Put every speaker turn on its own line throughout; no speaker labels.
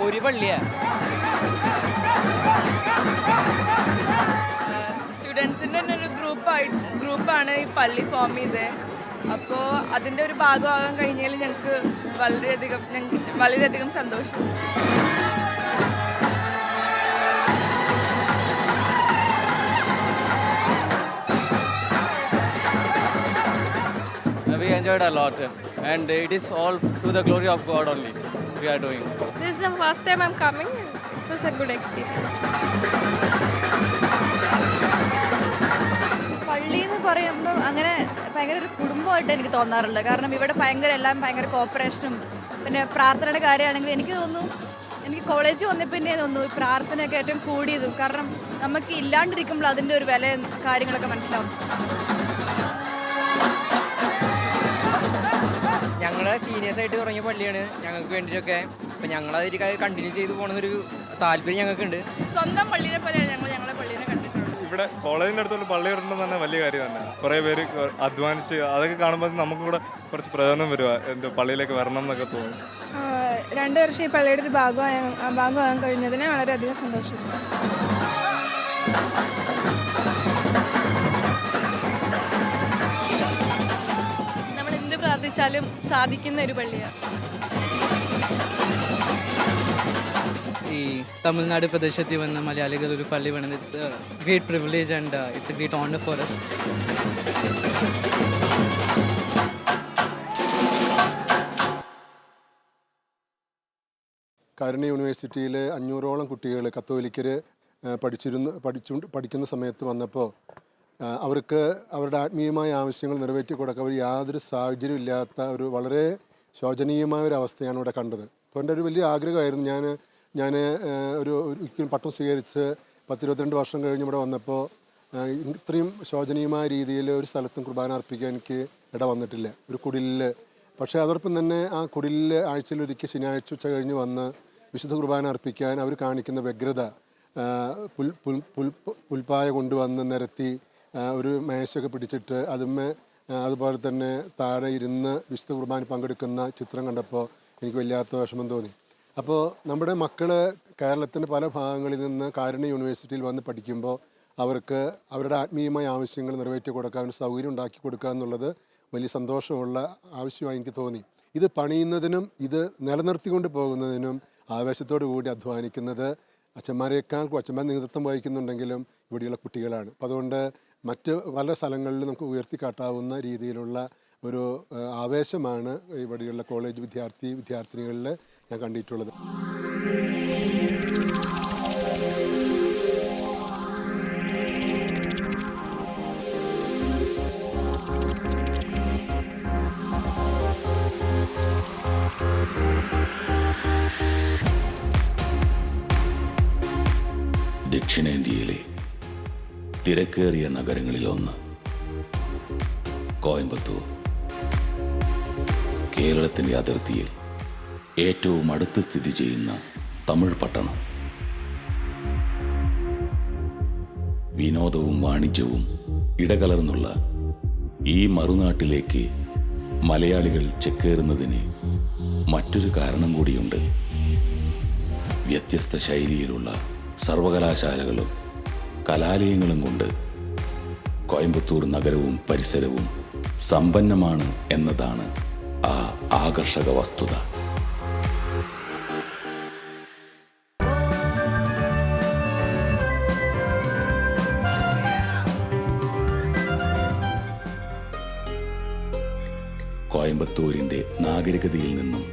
ഒരു പള്ളിയാണ്.
സ്റ്റുഡൻസിൻ്റെ തന്നെ ഒരു ഗ്രൂപ്പാണ് ഈ പള്ളി ഫോം ചെയ്തത്. അപ്പോൾ അതിൻ്റെ ഒരു ഭാഗമാകാൻ കഴിഞ്ഞാൽ ഞങ്ങൾക്ക് വളരെയധികം സന്തോഷം.
We enjoyed a lot, and it is all to the glory of God only we are doing.
This is the first time I'm coming. It was a good experience.
പള്ളി എന്ന് പറയുമ്പോൾ അങ്ങനെ ഭയങ്കര ഒരു കുടുംബമായിട്ട് എനിക്ക് തോന്നാറുണ്ട്. കാരണം ഇവിടെ എല്ലാം ഭയങ്കര കോപ്പറേഷനും പിന്നെ പ്രാർത്ഥനയുടെ കാര്യമാണെങ്കിൽ എനിക്ക് തോന്നുന്നു, എനിക്ക് കോളേജിൽ വന്നപ്പോൾ പിന്നെ തോന്നുന്നു പ്രാർത്ഥനയൊക്കെ ഏറ്റവും കൂടിയതും. കാരണം നമുക്ക് ഇല്ലാണ്ടിരിക്കുമ്പോൾ അതിൻ്റെ ഒരു വില കാര്യങ്ങളൊക്കെ മനസ്സിലാവും.
ഞങ്ങൾ സീനിയേഴ്സായിട്ട് തുടങ്ങിയ പള്ളിയാണ് ഞങ്ങൾക്ക് വേണ്ടിയിട്ടൊക്കെ. അപ്പം ഞങ്ങളതിൽ കണ്ടിന്യൂ ചെയ്ത് പോകുന്നൊരു താല്പര്യം ഞങ്ങൾക്കുണ്ട്.
സ്വന്തം പള്ളിയെ പോലെയാണ് ഞങ്ങളെ പള്ളിയെ കണ്ടിട്ടുള്ളത്.
ഇവിടെ കോളേജിൻ്റെ അടുത്തുള്ള പള്ളി ഉണ്ടെന്ന് തന്നെ വലിയ കാര്യം തന്നെ. കുറേ പേര് അധ്വാനിച്ച് അതൊക്കെ കാണുമ്പോൾ നമുക്ക് കൂടെ കുറച്ച് പ്രയോജനം വരുക, എന്ത് പള്ളിയിലേക്ക് വരണം എന്നൊക്കെ തോന്നും.
2 വർഷം ഈ പള്ളിയുടെ ഒരു ഭാഗമാകാൻ കഴിഞ്ഞതിന് വളരെയധികം സന്തോഷിക്കുന്നു.
നമ്മൾ എന്ത് പ്രാർത്ഥിച്ചാലും സാധിക്കുന്ന ഒരു പള്ളിയാണ്.
ഈ തമിഴ്നാട് പ്രദേശത്തിൽ വന്ന മലയാളികൾ ഒരു പള്ളി വേണം. It's a great privilege and it's a great honour for us.
Karunya യൂണിവേഴ്സിറ്റിയിൽ 500ഓളം കുട്ടികൾ കത്തോലിക്കർ പഠിക്കുന്ന സമയത്ത് വന്നപ്പോൾ അവർക്ക് അവരുടെ ആത്മീയമായ ആവശ്യങ്ങൾ നിറവേറ്റി കൊടുക്കാൻ അവർ യാതൊരു സാഹചര്യം ഇല്ലാത്ത ഒരു വളരെ ശോചനീയമായ ഒരു അവസ്ഥയാണ് ഇവിടെ കണ്ടത്. അപ്പോൾ എൻ്റെ ഒരു വലിയ ആഗ്രഹമായിരുന്നു, ഞാൻ ഒരിക്കലും പട്ടം സ്വീകരിച്ച് 10-22 വർഷം കഴിഞ്ഞ് ഇവിടെ വന്നപ്പോൾ ഇത്രയും ശോചനീയമായ രീതിയിൽ ഒരു സ്ഥലത്തും കുർബാന അർപ്പിക്കാൻ എനിക്ക് ഇട വന്നിട്ടില്ല, ഒരു കുടിലിൽ. പക്ഷേ അതോടൊപ്പം തന്നെ ആ കുടിലിൽ ആഴ്ചയിലൊരിക്കൽ ശനിയാഴ്ച ഉച്ച കഴിഞ്ഞ് വന്ന് വിശുദ്ധ കുർബാന അർപ്പിക്കാൻ അവർ കാണിക്കുന്ന വ്യഗ്രത, പുൽപ്പായ കൊണ്ടുവന്ന് നിരത്തി ഒരു മേശയൊക്കെ പിടിച്ചിട്ട് അതുപോലെ തന്നെ താഴെ ഇരുന്ന് വിശുദ്ധ കുർബാന പങ്കെടുക്കുന്ന ചിത്രം കണ്ടപ്പോൾ എനിക്ക് വല്ലാത്ത വിഷമം തോന്നി. അപ്പോൾ നമ്മുടെ മക്കൾ കേരളത്തിൻ്റെ പല ഭാഗങ്ങളിൽ നിന്ന് കാരുണ്യ യൂണിവേഴ്സിറ്റിയിൽ വന്ന് പഠിക്കുമ്പോൾ അവർക്ക് അവരുടെ ആത്മീയമായ ആവശ്യങ്ങൾ നിറവേറ്റി കൊടുക്കാൻ ഒരു സൗകര്യം ഉണ്ടാക്കി കൊടുക്കുക എന്നുള്ളത് വലിയ സന്തോഷമുള്ള ആവശ്യമായി എനിക്ക് തോന്നി. ഇത് പണിയുന്നതിനും ഇത് നിലനിർത്തിക്കൊണ്ട് പോകുന്നതിനും ആവേശത്തോടു കൂടി അധ്വാനിക്കുന്നത് അച്ഛന്മാർ നേതൃത്വം വഹിക്കുന്നുണ്ടെങ്കിലും ഇവിടെയുള്ള കുട്ടികളാണ്. അപ്പോൾ അതുകൊണ്ട് മറ്റ് പല സ്ഥലങ്ങളിലും നമുക്ക് ഉയർത്തിക്കാട്ടാവുന്ന രീതിയിലുള്ള ഒരു ആവേശമാണ് ഇവിടെയുള്ള കോളേജ് വിദ്യാർത്ഥിനികളിൽ ഞാൻ കണ്ടിട്ടുള്ളത്.
ദക്ഷിണേന്ത്യയിലെ തിരക്കേറിയ നഗരങ്ങളിലൊന്ന് കോയമ്പത്തൂർ. കേരളത്തിൻ്റെ അതിർത്തിയിൽ ഏറ്റവും അടുത്ത് സ്ഥിതി ചെയ്യുന്ന തമിഴ് പട്ടണം. വിനോദവും വാണിജ്യവും ഇടകലർന്നുള്ള ഈ മറുനാട്ടിലേക്ക് മലയാളികൾ ചേക്കേറുന്നതിന് മറ്റൊരു കാരണം കൂടിയുണ്ട്. വ്യത്യസ്ത ശൈലിയിലുള്ള സർവകലാശാലകളും കലാലയങ്ങളും കൊണ്ട് കോയമ്പത്തൂർ നഗരവും പരിസരവും സമ്പന്നമാണ് എന്നതാണ് ആ ആകർഷക വസ്തുത. കോയമ്പത്തൂരിൻ്റെ നാഗരികതയിൽ നിന്നും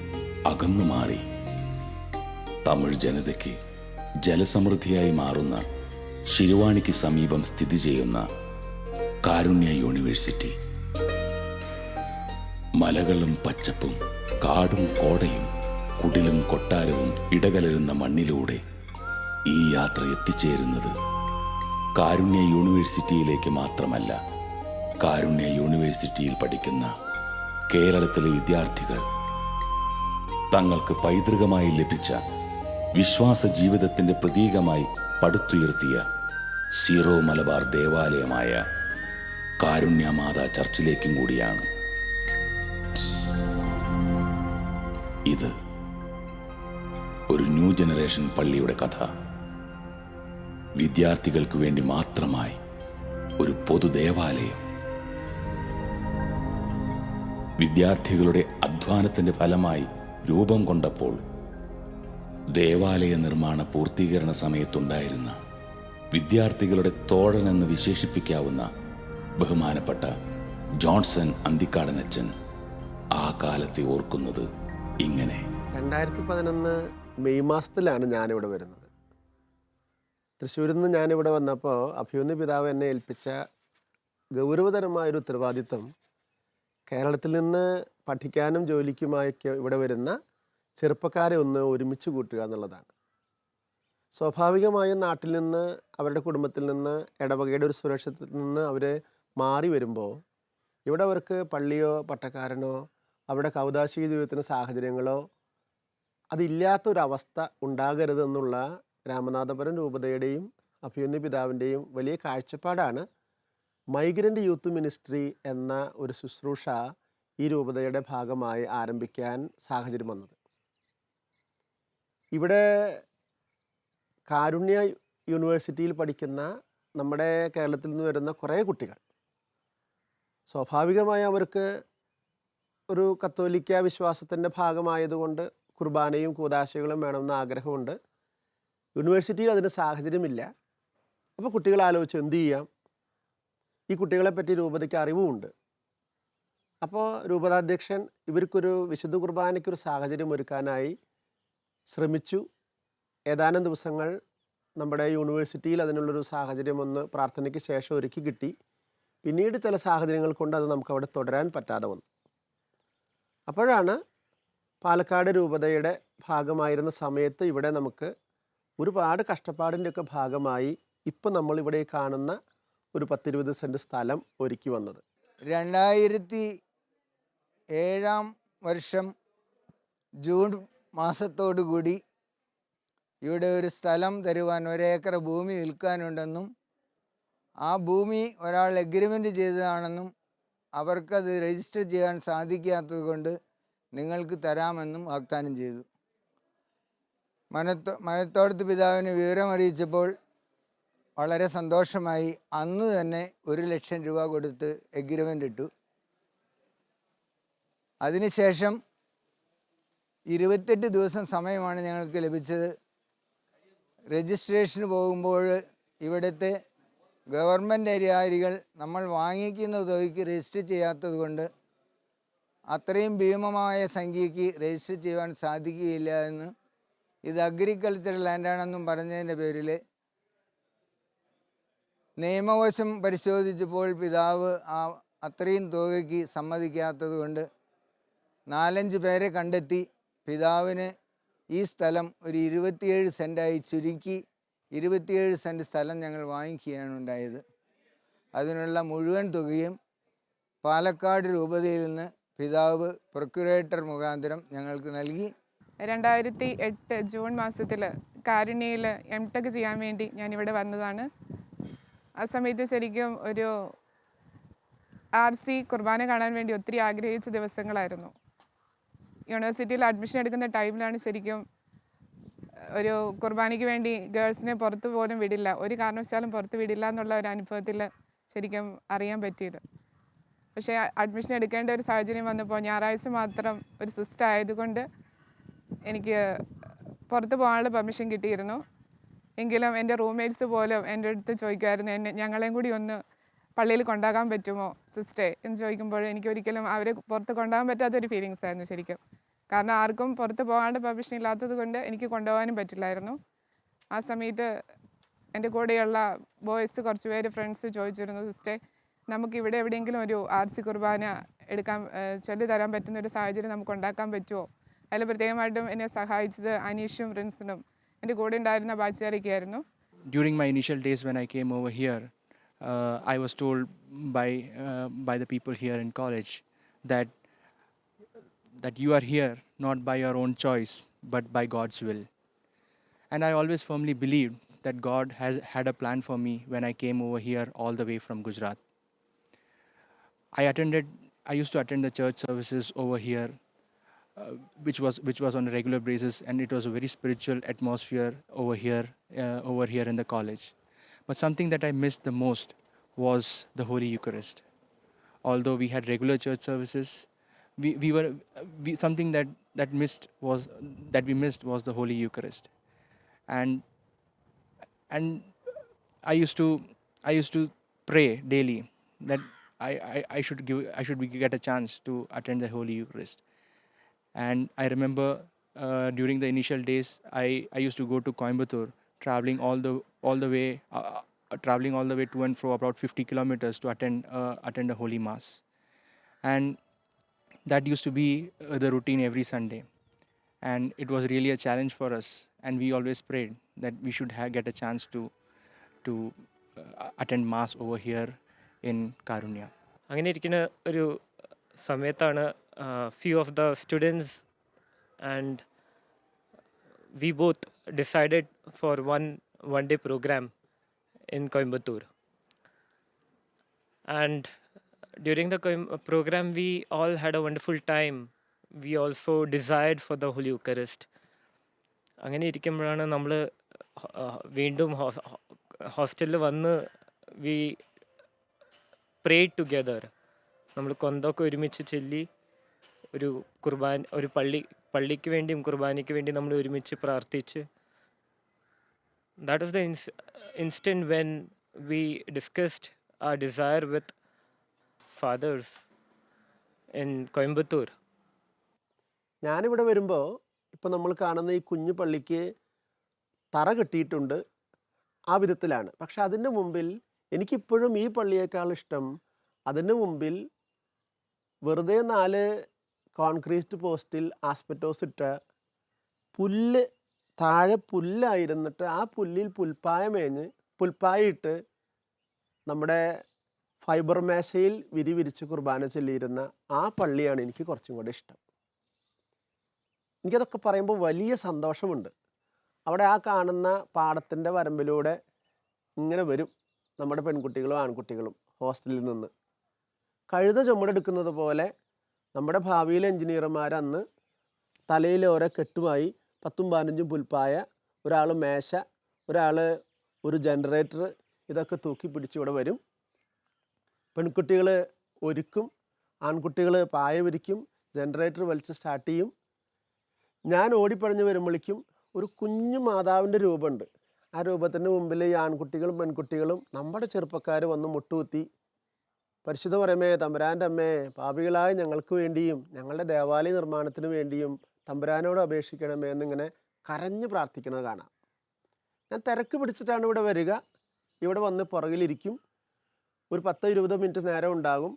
അകന്നു മാറി തമിഴ് ജനതയ്ക്ക് ജലസമൃദ്ധിയായി മാറുന്ന ശിരുവാണിക്ക് സമീപം സ്ഥിതി ചെയ്യുന്ന കാരുണ്യ യൂണിവേഴ്സിറ്റി. മലകളും പച്ചപ്പും കാടും കോടയും കുടിലും കൊട്ടാരവും ഇടകലരുന്ന മണ്ണിലൂടെ ഈ യാത്ര എത്തിച്ചേരുന്നത് കാരുണ്യ യൂണിവേഴ്സിറ്റിയിലേക്ക് മാത്രമല്ല, കാരുണ്യ യൂണിവേഴ്സിറ്റിയിൽ പഠിക്കുന്ന കേരളത്തിലെ വിദ്യാർത്ഥികൾ തങ്ങൾക്ക് പൈതൃകമായി ലഭിച്ച വിശ്വാസ ജീവിതത്തിൻ്റെ പ്രതീകമായി പടുത്തുയർത്തിയ സീറോ മലബാർ ദേവാലയമായ കാരുണ്യമാതാ ചർച്ചിലേക്കും കൂടിയാണ്. ഇത് ഒരു ന്യൂ ജനറേഷൻ പള്ളിയുടെ കഥ. വിദ്യാർത്ഥികൾക്ക് വേണ്ടി മാത്രമായി ഒരു പൊതുദേവാലയം. വിദ്യാർത്ഥികളുടെ അധ്വാനത്തിന്റെ ഫലമായി രൂപം കൊണ്ടപ്പോൾ ദേവാലയ നിർമ്മാണ പൂർത്തീകരണ സമയത്തുണ്ടായിരുന്ന വിദ്യാർത്ഥികളുടെ തോഴനെന്ന് വിശേഷിപ്പിക്കാവുന്ന ബഹുമാനപ്പെട്ട ജോൺസൺ അന്തിക്കാടനച്ചൻ ആ കാലത്തെ ഓർക്കുന്നത് ഇങ്ങനെ.
2011 മെയ് മാസത്തിലാണ് ഞാനിവിടെ വരുന്നത്. തൃശ്ശൂരിൽ നിന്ന് ഞാനിവിടെ വന്നപ്പോൾ അഭിമന്യ പിതാവ് എന്നെ ഏൽപ്പിച്ച ഗൗരവതരമായൊരു ഉത്തരവാദിത്വം കേരളത്തിൽ നിന്ന് പഠിക്കാനും ജോലിക്കുമായൊക്കെ ഇവിടെ വരുന്ന ചെറുപ്പക്കാരെ ഒന്ന് ഒരുമിച്ച് കൂട്ടുക എന്നുള്ളതാണ്. സ്വാഭാവികമായും നാട്ടിൽ നിന്ന്, അവരുടെ കുടുംബത്തിൽ നിന്ന്, ഇടവകയുടെ ഒരു സുരക്ഷത്തിൽ നിന്ന് അവർ മാറി വരുമ്പോൾ ഇവിടെ അവർക്ക് പള്ളിയോ പട്ടക്കാരനോ അവരുടെ കൗദാശിക ജീവിതത്തിന് സാഹചര്യങ്ങളോ അതില്ലാത്തൊരവസ്ഥ ഉണ്ടാകരുതെന്നുള്ള രാമനാഥപുരം രൂപതയുടെയും അഭിമന്യ പിതാവിൻ്റെയും വലിയ കാഴ്ചപ്പാടാണ് മൈഗ്രൻ്റ് യൂത്ത് മിനിസ്ട്രി എന്ന ഒരു ശുശ്രൂഷ ഈ രൂപതയുടെ ഭാഗമായി ആരംഭിക്കാൻ സാഹചര്യം വന്നത്. ഇവിടെ കാരുണ്യ യൂണിവേഴ്സിറ്റിയിൽ പഠിക്കുന്ന നമ്മുടെ കേരളത്തിൽ നിന്ന് വരുന്ന കുറേ കുട്ടികൾ സ്വാഭാവികമായി അവർക്ക് ഒരു കത്തോലിക്ക വിശ്വാസത്തിൻ്റെ ഭാഗമായതുകൊണ്ട് കുർബാനയും കൂദാശകളും വേണമെന്ന് ആഗ്രഹമുണ്ട്. യൂണിവേഴ്സിറ്റിയിൽ അതിന് സാഹചര്യമില്ല. അപ്പോൾ കുട്ടികൾ ആലോചിച്ച് എന്തു ചെയ്യാം, ഈ കുട്ടികളെപ്പറ്റി രൂപതയ്ക്ക് അറിവുമുണ്ട്. അപ്പോൾ രൂപതാധ്യക്ഷൻ ഇവർക്കൊരു വിശുദ്ധ കുർബാനയ്ക്കൊരു സാഹചര്യം ഒരുക്കാനായി ശ്രമിച്ചു. ഏതാനും ദിവസങ്ങൾ നമ്മുടെ യൂണിവേഴ്സിറ്റിയിൽ അതിനുള്ളൊരു സാഹചര്യം ഒന്ന് പ്രാർത്ഥനയ്ക്ക് ശേഷം ഒരുക്കി കിട്ടി. പിന്നീട് ചില സാഹചര്യങ്ങൾ കൊണ്ട് അത് നമുക്കവിടെ തുടരാൻ പറ്റാതെ വന്നു. അപ്പോഴാണ് പാലക്കാട് രൂപതയുടെ ഭാഗമായിരുന്ന സമയത്ത് ഇവിടെ നമുക്ക് ഒരുപാട് കഷ്ടപ്പാടിൻ്റെയൊക്കെ ഭാഗമായി ഇപ്പം നമ്മളിവിടെ കാണുന്ന ഒരു 10-20 സെൻറ്റ് സ്ഥലം ഒരുക്കി വന്നത്.
2007 ജൂൺ മാസത്തോടുകൂടി ഇവിടെ ഒരു സ്ഥലം തരുവാൻ, 1 ഏക്കർ ഭൂമി വിൽക്കാനുണ്ടെന്നും ആ ഭൂമി ഒരാൾ എഗ്രിമെൻ്റ് ചെയ്തതാണെന്നും അവർക്കത് രജിസ്റ്റർ ചെയ്യാൻ സാധിക്കാത്തത് കൊണ്ട് നിങ്ങൾക്ക് തരാമെന്നും വാഗ്ദാനം ചെയ്തു. മനത്തോടത്ത് പിതാവിന് വിവരമറിയിച്ചപ്പോൾ വളരെ സന്തോഷമായി. അന്ന് തന്നെ 1 ലക്ഷം രൂപ കൊടുത്ത് എഗ്രിമെൻ്റ് ഇട്ടു. അതിനുശേഷം 28 ദിവസം സമയമാണ് ഞങ്ങൾക്ക് ലഭിച്ചത്. രജിസ്ട്രേഷന് പോകുമ്പോൾ ഇവിടുത്തെ ഗവൺമെൻറ് അധികാരികൾ നമ്മൾ വാങ്ങിക്കുന്ന തുകയ്ക്ക് രജിസ്റ്റർ ചെയ്യാത്തത് കൊണ്ട് അത്രയും ഭീമമായ സംഖ്യയ്ക്ക് രജിസ്റ്റർ ചെയ്യുവാൻ സാധിക്കുകയില്ല എന്ന്, ഇത് അഗ്രികൾച്ചർ ലാൻഡാണെന്നും പറഞ്ഞതിൻ്റെ പേരിൽ നിയമവശം പരിശോധിച്ചപ്പോൾ പിതാവ് അത്രയും തുകയ്ക്ക് സമ്മതിക്കാത്തത് കൊണ്ട് 4-5 പേരെ കണ്ടെത്തി പിതാവിന് ഈ സ്ഥലം ഒരു 27 സെൻറ്റായി ചുരുക്കി 27 സെൻറ്റ് സ്ഥലം ഞങ്ങൾ വാങ്ങിക്കുകയാണ് ഉണ്ടായത്. അതിനുള്ള മുഴുവൻ തുകയും പാലക്കാട് രൂപതയിൽ നിന്ന് പിതാവ് പ്രൊക്യുറേറ്റർ മുഖാന്തരം ഞങ്ങൾക്ക് നൽകി.
2008 ജൂൺ മാസത്തിൽ കാരുണ്യയിൽ MTech ചെയ്യാൻ വേണ്ടി ഞാനിവിടെ വന്നതാണ്. ആ സമയത്ത് ശരിക്കും ഒരു RC കുർബാന കാണാൻ വേണ്ടി ഒത്തിരി ആഗ്രഹിച്ച ദിവസങ്ങളായിരുന്നു. യൂണിവേഴ്സിറ്റിയിൽ അഡ്മിഷൻ എടുക്കുന്ന ടൈമിലാണ് ശരിക്കും ഒരു കുർബാനയ്ക്ക് വേണ്ടി ഗേൾസിനെ പുറത്ത് പോലും വിടില്ല, ഒരു കാരണവശാലും പുറത്ത് വിടില്ല എന്നുള്ള ഒരു അനുഭവത്തിൽ ശരിക്കും അറിയാൻ പറ്റിയത്. പക്ഷേ അഡ്മിഷൻ എടുക്കേണ്ട ഒരു സാഹചര്യം വന്നപ്പോൾ ഞായറാഴ്ച മാത്രം ഒരു സിസ്റ്റർ ആയതുകൊണ്ട് എനിക്ക് പുറത്ത് പോകാനുള്ള പെർമിഷൻ കിട്ടിയിരുന്നു. എങ്കിലും എൻ്റെ റൂംമേറ്റ്സ് പോലും എൻ്റെ അടുത്ത് ചോദിക്കുമായിരുന്നു, ഞങ്ങളെയും കൂടി ഒന്ന് പള്ളിയിൽ കൊണ്ടാകാൻ പറ്റുമോ സിസ്റ്റേ എന്ന് ചോദിക്കുമ്പോൾ എനിക്ക് ഒരിക്കലും അവരെ പുറത്ത് കൊണ്ടുപോകാൻ പറ്റാത്തൊരു ഫീലിങ്സ് ആയിരുന്നു ശരിക്കും. കാരണം ആർക്കും പുറത്ത് പോകാണ്ട് പെർമിഷൻ ഇല്ലാത്തത് കൊണ്ട് എനിക്ക് കൊണ്ടുപോകാനും പറ്റില്ലായിരുന്നു. ആ സമയത്ത് എൻ്റെ കൂടെയുള്ള ബോയ്സ് കുറച്ച് പേര് ഫ്രണ്ട്സ് ചോദിച്ചിരുന്നു, സിസ്റ്റേ നമുക്ക് ഇവിടെ എവിടെയെങ്കിലും ഒരു RC കുർബാന എടുക്കാൻ ചൊല്ലി തരാൻ പറ്റുന്ന ഒരു സാഹചര്യം നമുക്ക് ഉണ്ടാക്കാൻ പറ്റുമോ? അതിൽ പ്രത്യേകമായിട്ടും എന്നെ സഹായിച്ചത് അനീഷും റിൻസിനും എൻ്റെ കൂടെ ഉണ്ടായിരുന്ന ബാച്ചുകാരൊക്കെയായിരുന്നു.
During my initial days when I came over here, I was told by the people here in college that you are here not by your own choice but by God's will. And I always firmly believed that God had a plan for me when I came over here all the way from Gujarat. I used to attend the church services over here which was on a regular basis, and it was a very spiritual atmosphere over here in the college. But something that I missed the most was the Holy Eucharist. Although we had regular church services, something that we missed was the Holy Eucharist. And I used to pray daily that I should get a chance to attend the Holy Eucharist. And I remember during the initial days, I used to go to Coimbatore, traveling all the way to and fro about 50 kilometers to attend a Holy Mass. And that used to be the routine every Sunday. And it was really a challenge for us. And we always prayed that we should get a chance to attend Mass over here in Karunya.
അങ്ങനെ ഇരിക്കുന്ന ഒരു സമയത്താണ് few of the students and we both decided for one day program in Coimbatore. And during the program, we all had a wonderful time. We also desired for the Holy Eucharist. അങ്ങനെ ഇരിക്കുമ്പോഴാണ് നമ്മൾ വീണ്ടും ഹോസ്റ്റലിൽ വന്ന് V prayed together. നമ്മൾ കൊന്തൊക്കെ ഒരുമിച്ച് ചൊല്ലി ഒരു പള്ളിക്ക് വേണ്ടിയും കുർബാനയ്ക്ക് വേണ്ടി നമ്മൾ ഒരുമിച്ച് പ്രാർത്ഥിച്ച്. That was the instant when we discussed our desire with fathers in Coimbatore.
ഞാനിവിടെ വരുമ്പോൾ ഇപ്പോൾ നമ്മൾ കാണുന്ന ഈ കുഞ്ഞു പള്ളിക്ക് തറ കെട്ടിയിട്ടുണ്ട്, ആ വിധത്തിലാണ്. പക്ഷെ അതിൻ്റെ മുമ്പിൽ എനിക്കിപ്പോഴും ഈ പള്ളിയേക്കാൾ ഇഷ്ടം അതിൻ്റെ മുമ്പിൽ വെറുതെ 4 കോൺക്രീറ്റ് പോസ്റ്റിൽ ആസ്പെറ്റോസ് ഇട്ട പുല്ല്, താഴെ പുല്ലായിരുന്നിട്ട് ആ പുല്ലിൽ പുൽപ്പായിട്ട് നമ്മുടെ ഫൈബർ മേശയിൽ വിരിച്ച് കുർബാന ചൊല്ലിയിരുന്ന ആ പള്ളിയാണ് എനിക്ക് കുറച്ചും കൂടെ ഇഷ്ടം. എനിക്കതൊക്കെ പറയുമ്പോൾ വലിയ സന്തോഷമുണ്ട്. അവിടെ ആ കാണുന്ന പാടത്തിൻ്റെ വരമ്പിലൂടെ ഇങ്ങനെ വരും നമ്മുടെ പെൺകുട്ടികളും ആൺകുട്ടികളും ഹോസ്റ്റലിൽ നിന്ന്. കഴുത ചുമടെടുക്കുന്നത് പോലെ നമ്മുടെ ഭാവിയിലെ എഞ്ചിനീയർമാർ അന്ന് തലയിൽ ഓരോ കെട്ടുമായി 10-15 പുൽപ്പായ, ഒരാൾ മേശ, ഒരാൾ ഒരു ജനറേറ്റർ, ഇതൊക്കെ തൂക്കി പിടിച്ച് ഇവിടെ വരും. പെൺകുട്ടികൾ ഒരുക്കും, ആൺകുട്ടികൾ പായ വിരിക്കും, ജനറേറ്റർ വലിച്ച് സ്റ്റാർട്ട് ചെയ്യും. ഞാൻ ഓടിപ്പഴഞ്ഞ് വരുമ്പോഴേക്കും ഒരു കുഞ്ഞു മാതാവിൻ്റെ രൂപമുണ്ട്. ആ രൂപത്തിൻ്റെ മുമ്പിൽ ഈ ആൺകുട്ടികളും പെൺകുട്ടികളും നമ്മുടെ ചെറുപ്പക്കാർ വന്ന് മുട്ടുകുത്തി പരിശുദ്ധ പരമേ തമ്പുരാൻ്റെ അമ്മേ, പാപികളായ ഞങ്ങൾക്ക് വേണ്ടിയും ഞങ്ങളുടെ ദേവാലയ നിർമ്മാണത്തിന് വേണ്ടിയും തമ്പുരാനോട് അപേക്ഷിക്കണമേ എന്നിങ്ങനെ കരഞ്ഞ് പ്രാർത്ഥിക്കുന്നത് കാണാം. ഞാൻ തിരക്ക് പിടിച്ചിട്ടാണ് ഇവിടെ വരിക. ഇവിടെ വന്ന് പുറകിലിരിക്കും. ഒരു 10-20 മിനിറ്റ് നേരം ഉണ്ടാകും.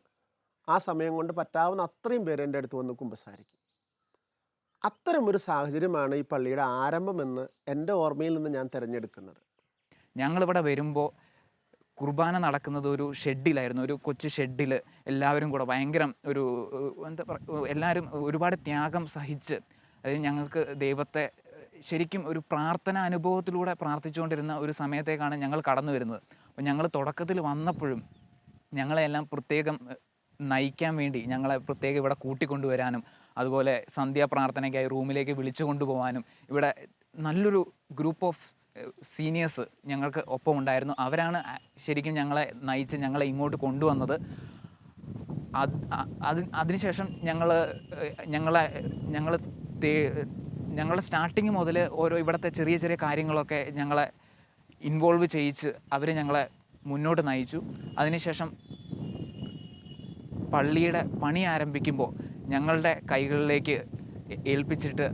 ആ സമയം കൊണ്ട് പറ്റാവുന്ന അത്രയും പേര് എൻ്റെ അടുത്ത് വന്ന് കുമ്പസാരിക്കും. അത്തരമൊരു സാഹചര്യമാണ് ഈ പള്ളിയുടെ ആരംഭമെന്ന് എൻ്റെ ഓർമ്മയിൽ നിന്ന് ഞാൻ തിരഞ്ഞെടുക്കുന്നത്.
ഞങ്ങളിവിടെ വരുമ്പോൾ കുർബാന നടക്കുന്നത് ഒരു ഷെഡിലായിരുന്നു, ഒരു കൊച്ചു ഷെഡിൽ എല്ലാവരും കൂടെ ഭയങ്കര ഒരു എല്ലാവരും ഒരുപാട് ത്യാഗം സഹിച്ച്, അതായത് ഞങ്ങൾക്ക് ദൈവത്തെ ശരിക്കും ഒരു പ്രാർത്ഥന അനുഭവത്തിലൂടെ പ്രാർത്ഥിച്ചുകൊണ്ടിരുന്ന ഒരു സമയത്തേക്കാണ് ഞങ്ങൾ കടന്നു വരുന്നത്. അപ്പോൾ ഞങ്ങൾ തുടക്കത്തിൽ വന്നപ്പോഴും ഞങ്ങളെല്ലാം പ്രത്യേകം നയിക്കാൻ വേണ്ടി ഞങ്ങളെ പ്രത്യേകം ഇവിടെ കൂട്ടിക്കൊണ്ടുവരാനും അതുപോലെ സന്ധ്യാപ്രാർത്ഥനയ്ക്കായി റൂമിലേക്ക് വിളിച്ചു കൊണ്ടുപോകാനും ഇവിടെ നല്ലൊരു ഗ്രൂപ്പ് ഓഫ് സീനിയേഴ്സ് ഞങ്ങൾക്ക് ഒപ്പം ഉണ്ടായിരുന്നു. അവരാണ് ശരിക്കും ഞങ്ങളെ നയിച്ച് ഞങ്ങളെ ഇങ്ങോട്ട് കൊണ്ടുവന്നത്. അതിനുശേഷം ഞങ്ങൾ സ്റ്റാർട്ടിങ് മുതൽ ഓരോ ഇവിടുത്തെ ചെറിയ ചെറിയ കാര്യങ്ങളൊക്കെ ഞങ്ങളെ ഇൻവോൾവ് ചെയ്യിച്ച് അവർ ഞങ്ങളെ മുന്നോട്ട് നയിച്ചു. അതിനുശേഷം പള്ളിയുടെ പണി ആരംഭിക്കുമ്പോൾ ഞങ്ങളുടെ കൈകളിലേക്ക് ഏൽപ്പിച്ചിട്ട്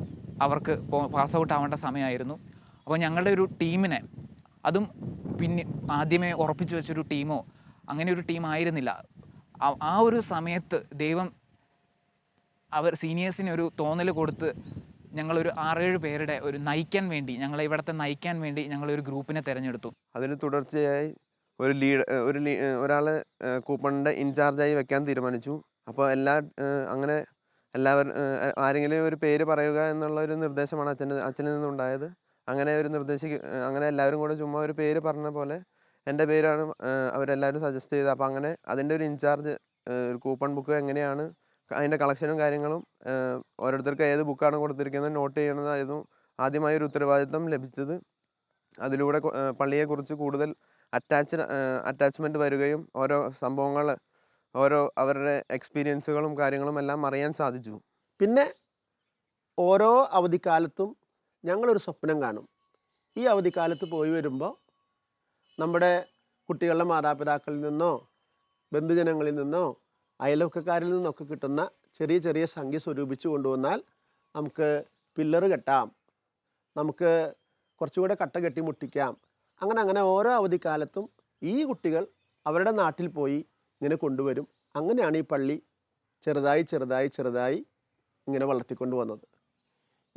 അവർക്ക് പാസ് ഔട്ട് ആവേണ്ട സമയമായിരുന്നു. അപ്പോൾ ഞങ്ങളുടെ ഒരു ടീമിനെ, അതും പിന്നെ ആദ്യമേ ഉറപ്പിച്ചു വെച്ചൊരു ടീമോ അങ്ങനെ ഒരു ടീം ആയിരുന്നില്ല. ആ ഒരു സമയത്ത് ദൈവം അവർ സീനിയേഴ്സിന് ഒരു തോന്നൽ കൊടുത്ത് ഞങ്ങളൊരു 6-7 പേരുടെ ഒരു നയിക്കാൻ വേണ്ടി, ഞങ്ങളെ ഇവിടുത്തെ നയിക്കാൻ വേണ്ടി ഞങ്ങളൊരു ഗ്രൂപ്പിനെ തിരഞ്ഞെടുത്തു.
അതിന് തുടർച്ചയായി ഒരാളെ കൂപ്പണിൻ്റെ ഇൻചാർജായി വെക്കാൻ തീരുമാനിച്ചു. അപ്പോൾ അങ്ങനെ എല്ലാവരും ആരെങ്കിലും ഒരു പേര് പറയുക എന്നുള്ള ഒരു നിർദ്ദേശമാണ് അച്ഛനിൽ നിന്നുണ്ടായത്. അങ്ങനെ അങ്ങനെ എല്ലാവരും കൂടെ ചുമ്മാ ഒരു പേര് പറഞ്ഞ പോലെ എൻ്റെ പേരാണ് അവരെല്ലാവരും സജസ്റ്റ് ചെയ്തത്. അപ്പോൾ അങ്ങനെ അതിൻ്റെ ഒരു ഇൻചാർജ്, ഒരു കൂപ്പൺ ബുക്ക് എങ്ങനെയാണ് അതിൻ്റെ കളക്ഷനും കാര്യങ്ങളും ഓരോരുത്തർക്ക് ഏത് ബുക്കാണ് കൊടുത്തിരിക്കുന്നത് നോട്ട് ചെയ്യണതായിരുന്നു ആദ്യമായി ഒരു ഉത്തരവാദിത്വം ലഭിച്ചത്. അതിലൂടെ പള്ളിയെക്കുറിച്ച് കൂടുതൽ അറ്റാച്ച്മെൻറ്റ് വരികയും ഓരോ സംഭവങ്ങൾ അവരുടെ എക്സ്പീരിയൻസുകളും കാര്യങ്ങളും എല്ലാം അറിയാൻ സാധിച്ചു.
പിന്നെ ഓരോ അവധിക്കാലത്തും ഞങ്ങളൊരു സ്വപ്നം കാണും. ഈ അവധിക്കാലത്ത് പോയി വരുമ്പോൾ നമ്മുടെ കുട്ടികളുടെ മാതാപിതാക്കളിൽ നിന്നോ ബന്ധുജനങ്ങളിൽ നിന്നോ അയൽവക്കക്കാരിൽ നിന്നൊക്കെ കിട്ടുന്ന ചെറിയ ചെറിയ സംഖ്യ സ്വരൂപിച്ച് കൊണ്ടുവന്നാൽ നമുക്ക് പില്ലറ് കെട്ടാം, നമുക്ക് കുറച്ചുകൂടെ കട്ട കെട്ടി മുട്ടിക്കാം. അങ്ങനെ ഓരോ അവധിക്കാലത്തും ഈ കുട്ടികൾ അവരുടെ നാട്ടിൽ പോയി ഇങ്ങനെ കൊണ്ടുവരും. അങ്ങനെയാണ് ഈ പള്ളി ചെറുതായി ഇങ്ങനെ വളർത്തിക്കൊണ്ട് വന്നത്.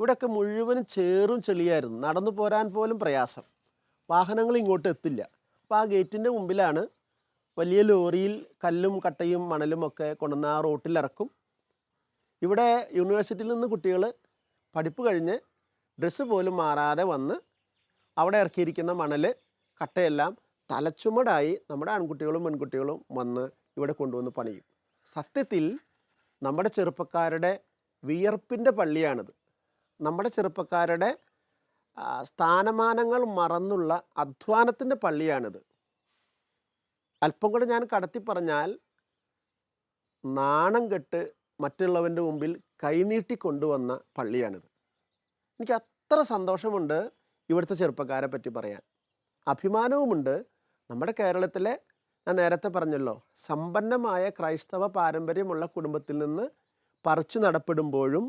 ഇവിടെയൊക്കെ മുഴുവനും ചേറും ചെളിയായിരുന്നു. നടന്നു പോരാൻ പോലും പ്രയാസം. വാഹനങ്ങൾ ഇങ്ങോട്ട് എത്തില്ല. അപ്പോൾ ആ ഗേറ്റിൻ്റെ മുമ്പിലാണ് വലിയ ലോറിയിൽ കല്ലും കട്ടയും മണലും ഒക്കെ കൊണ്ടുവന്ന് ആ റോട്ടിലിറക്കും. ഇവിടെ യൂണിവേഴ്സിറ്റിയിൽ നിന്ന് കുട്ടികൾ പഠിപ്പ് കഴിഞ്ഞ് ഡ്രസ്സ് പോലും മാറാതെ വന്ന് അവിടെ ഇറക്കിയിരിക്കുന്ന മണൽ കട്ടയെല്ലാം തലച്ചുമടായി നമ്മുടെ ആൺകുട്ടികളും പെൺകുട്ടികളും വന്ന് ഇവിടെ കൊണ്ടുവന്ന് പണിയും. സത്യത്തിൽ നമ്മുടെ ചെറുപ്പക്കാരുടെ വിയർപ്പിൻ്റെ പള്ളിയാണിത്. നമ്മുടെ ചെറുപ്പക്കാരുടെ സ്ഥാനമാനങ്ങൾ മറന്നുള്ള അധ്വാനത്തിൻ്റെ പള്ളിയാണിത്. അല്പം കൂടെ ഞാൻ കടത്തി പറഞ്ഞാൽ നാണം കെട്ട് മറ്റുള്ളവൻ്റെ മുമ്പിൽ കൈനീട്ടി കൊണ്ടുവന്ന പള്ളിയാണിത്. എനിക്ക് അത്ര സന്തോഷമുണ്ട് ഇവിടുത്തെ ചെറുപ്പക്കാരെ പറ്റി പറയാൻ. അഭിമാനവുമുണ്ട്. നമ്മുടെ കേരളത്തിലെ, ഞാൻ നേരത്തെ പറഞ്ഞല്ലോ, സമ്പന്നമായ ക്രൈസ്തവ പാരമ്പര്യമുള്ള കുടുംബത്തിൽ നിന്ന് പറിച്ചു നടപ്പെടുമ്പോഴും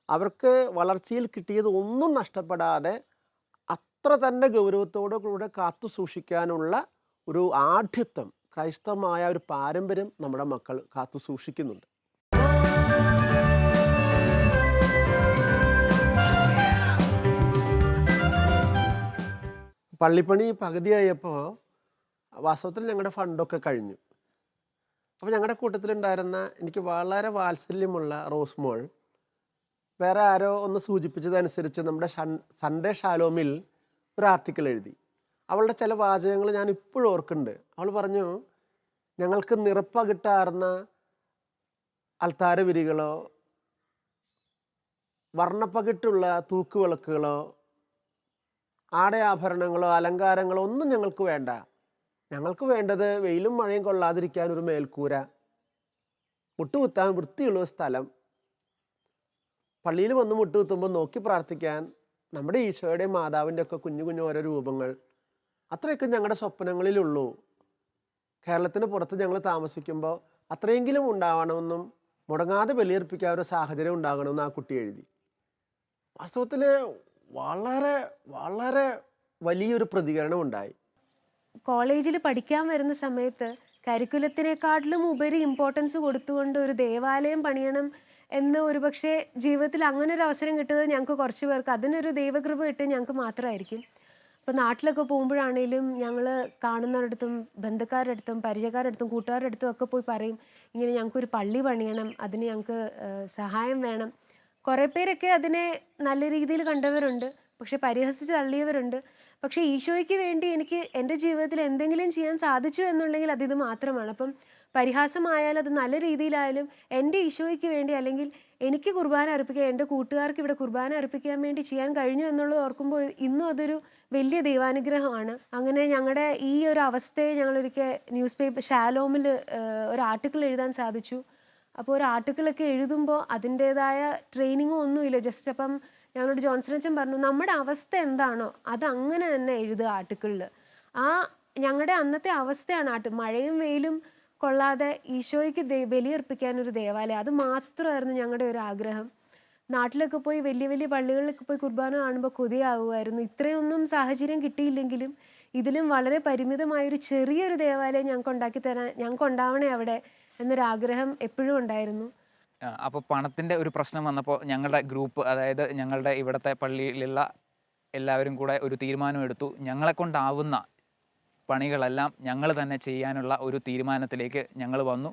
അവർക്ക് വളർച്ചയിൽ കിട്ടിയത് ഒന്നും നഷ്ടപ്പെടാതെ അത്ര തന്നെ ഗൗരവത്തോടു കൂടെ കാത്തു സൂക്ഷിക്കാനുള്ള ഒരു ആഢ്യത്വം, ക്രൈസ്തവമായ ഒരു പാരമ്പര്യം നമ്മുടെ മക്കൾ കാത്തു സൂക്ഷിക്കുന്നുണ്ട്. പള്ളിപ്പണി പകുതിയായപ്പോൾ വാസ്തവത്തിൽ ഞങ്ങളുടെ ഫണ്ടൊക്കെ കഴിഞ്ഞു. അപ്പോൾ ഞങ്ങളുടെ കൂട്ടത്തിലുണ്ടായിരുന്ന എനിക്ക് വളരെ വാത്സല്യമുള്ള റോസ്മോൾ വേറെ ആരോ ഒന്ന് സൂചിപ്പിച്ചതനുസരിച്ച് നമ്മുടെ സൺഡേ ഷാലോമിൽ ഒരു ആർട്ടിക്കിൾ എഴുതി. അവളുടെ ചില വാചകങ്ങൾ ഞാൻ ഇപ്പോഴും ഓർക്കുന്നുണ്ട്. അവൾ പറഞ്ഞു, ഞങ്ങൾക്ക് നിറപ്പകിട്ടാർന്ന അൾത്താര വിരികളോ വർണ്ണപ്പകിട്ടുള്ള തൂക്കുവിളക്കുകളോ ആടയാഭരണങ്ങളോ അലങ്കാരങ്ങളോ ഒന്നും ഞങ്ങൾക്ക് വേണ്ട. ഞങ്ങൾക്ക് വേണ്ടത് വെയിലും മഴയും കൊള്ളാതിരിക്കാൻ ഒരു മേൽക്കൂര, മുട്ടുകുത്താൻ വൃത്തിയുള്ള സ്ഥലം, പള്ളിയിൽ വന്ന് മുട്ടുകുത്തുമ്പോൾ നോക്കി പ്രാർത്ഥിക്കാൻ നമ്മുടെ ഈശോയുടെ മാതാവിൻ്റെ ഒക്കെ കുഞ്ഞു കുഞ്ഞു ഓരോ രൂപങ്ങൾ, അത്രയൊക്കെ ഞങ്ങളുടെ സ്വപ്നങ്ങളിലുള്ളൂ. കേരളത്തിന് പുറത്ത് ഞങ്ങൾ താമസിക്കുമ്പോൾ അത്രയെങ്കിലും ഉണ്ടാവണമെന്നും മുടങ്ങാതെ ബലിയർപ്പിക്കാൻ ഒരു സാഹചര്യം ഉണ്ടാകണമെന്ന് ആ കുട്ടി എഴുതി. വാസ്തവത്തിൽ വളരെ വളരെ വലിയൊരു പ്രതികരണം ഉണ്ടായി.
കോളേജിൽ പഠിക്കാൻ വരുന്ന സമയത്ത് കരിക്കുലത്തിനേക്കാട്ടിലും ഉപരി ഇമ്പോർട്ടൻസ് കൊടുത്തുകൊണ്ട് ഒരു ദേവാലയം പണിയണം എന്ന് ഒരുപക്ഷെ ജീവിതത്തിൽ അങ്ങനെ ഒരു അവസരം കിട്ടുന്നത് ഞങ്ങൾക്ക് കുറച്ച് പേർക്ക് അതിനൊരു ദൈവകൃപ കിട്ടുക ഞങ്ങൾക്ക് മാത്രമായിരിക്കും. അപ്പോൾ നാട്ടിലൊക്കെ പോകുമ്പോഴാണേലും ഞങ്ങൾ കാണുന്നവരുടെ ബന്ധുക്കാരുടെ അടുത്തും പരിചയക്കാരുടെ അടുത്തും കൂട്ടുകാരുടെ അടുത്തും ഒക്കെ പോയി പറയും, ഇങ്ങനെ ഞങ്ങൾക്കൊരു പള്ളി പണിയണം, അതിന് ഞങ്ങൾക്ക് സഹായം വേണം. കുറേ പേരൊക്കെ അതിനെ നല്ല രീതിയിൽ കണ്ടവരുണ്ട്, പക്ഷെ പരിഹസിച്ച് തള്ളിയവരുണ്ട്. പക്ഷേ ഈശോയ്ക്ക് വേണ്ടി എനിക്ക് എൻ്റെ ജീവിതത്തിൽ എന്തെങ്കിലും ചെയ്യാൻ സാധിച്ചു എന്നുണ്ടെങ്കിൽ അതിത് മാത്രമാണ്. അപ്പം പരിഹാസമായാലും അത് നല്ല രീതിയിലായാലും എൻ്റെ ഈശോയ്ക്ക് വേണ്ടി, അല്ലെങ്കിൽ എനിക്ക് കുർബാന അർപ്പിക്കാൻ, എൻ്റെ കൂട്ടുകാർക്ക് ഇവിടെ കുർബാന അർപ്പിക്കാൻ വേണ്ടി ചെയ്യാൻ കഴിഞ്ഞു എന്നുള്ളത് ഓർക്കുമ്പോൾ ഇന്നും അതൊരു വലിയ ദൈവാനുഗ്രഹമാണ്. അങ്ങനെ ഞങ്ങളുടെ ഈ ഒരു അവസ്ഥയെ ഞങ്ങളൊരിക്കൽ ന്യൂസ് പേപ്പർ ഷാലോമിൽ ഒരു ആർട്ടിക്കിൾ എഴുതാൻ സാധിച്ചു. അപ്പോൾ ഒരു ആർട്ടിക്കിളൊക്കെ എഴുതുമ്പോൾ അതിൻ്റേതായ ട്രെയിനിങ്ങോ ഒന്നുമില്ല. ജസ്റ്റ് അപ്പം ഞങ്ങളോട് ജോൺസൺ അച്ഛൻ പറഞ്ഞു, നമ്മുടെ അവസ്ഥ എന്താണോ അത് അങ്ങനെ തന്നെ എഴുതുക ആർട്ടിക്കിളിൽ. ആ ഞങ്ങളുടെ അന്നത്തെ അവസ്ഥയാണ് മഴയും വെയിലും കൊള്ളാതെ ഈശോയ്ക്ക് ബലിയർപ്പിക്കാനൊരു ദേവാലയം, അത് മാത്രമായിരുന്നു ഞങ്ങളുടെ ഒരു ആഗ്രഹം. നാട്ടിലൊക്കെ പോയി വലിയ വലിയ പള്ളികളിലൊക്കെ പോയി കുർബാന കാണുമ്പോൾ കൊതിയാകുമായിരുന്നു. ഇത്രയൊന്നും സാഹചര്യം കിട്ടിയില്ലെങ്കിലും ഇതിലും വളരെ പരിമിതമായൊരു ചെറിയൊരു ദേവാലയം ഞങ്ങൾക്ക് ഉണ്ടാവണേ അവിടെ എന്നൊരാഗ്രഹം എപ്പോഴും ഉണ്ടായിരുന്നു.
അപ്പോൾ പണത്തിൻ്റെ ഒരു പ്രശ്നം വന്നപ്പോൾ ഞങ്ങളുടെ ഗ്രൂപ്പ്, അതായത് ഞങ്ങളുടെ ഇവിടുത്തെ പള്ളിയിലുള്ള എല്ലാവരും കൂടെ ഒരു തീരുമാനമെടുത്തു. ഞങ്ങളെ കൊണ്ടാവുന്ന പണികളെല്ലാം ഞങ്ങൾ തന്നെ ചെയ്യാനുള്ള ഒരു തീരുമാനത്തിലേക്ക് ഞങ്ങൾ വന്നു.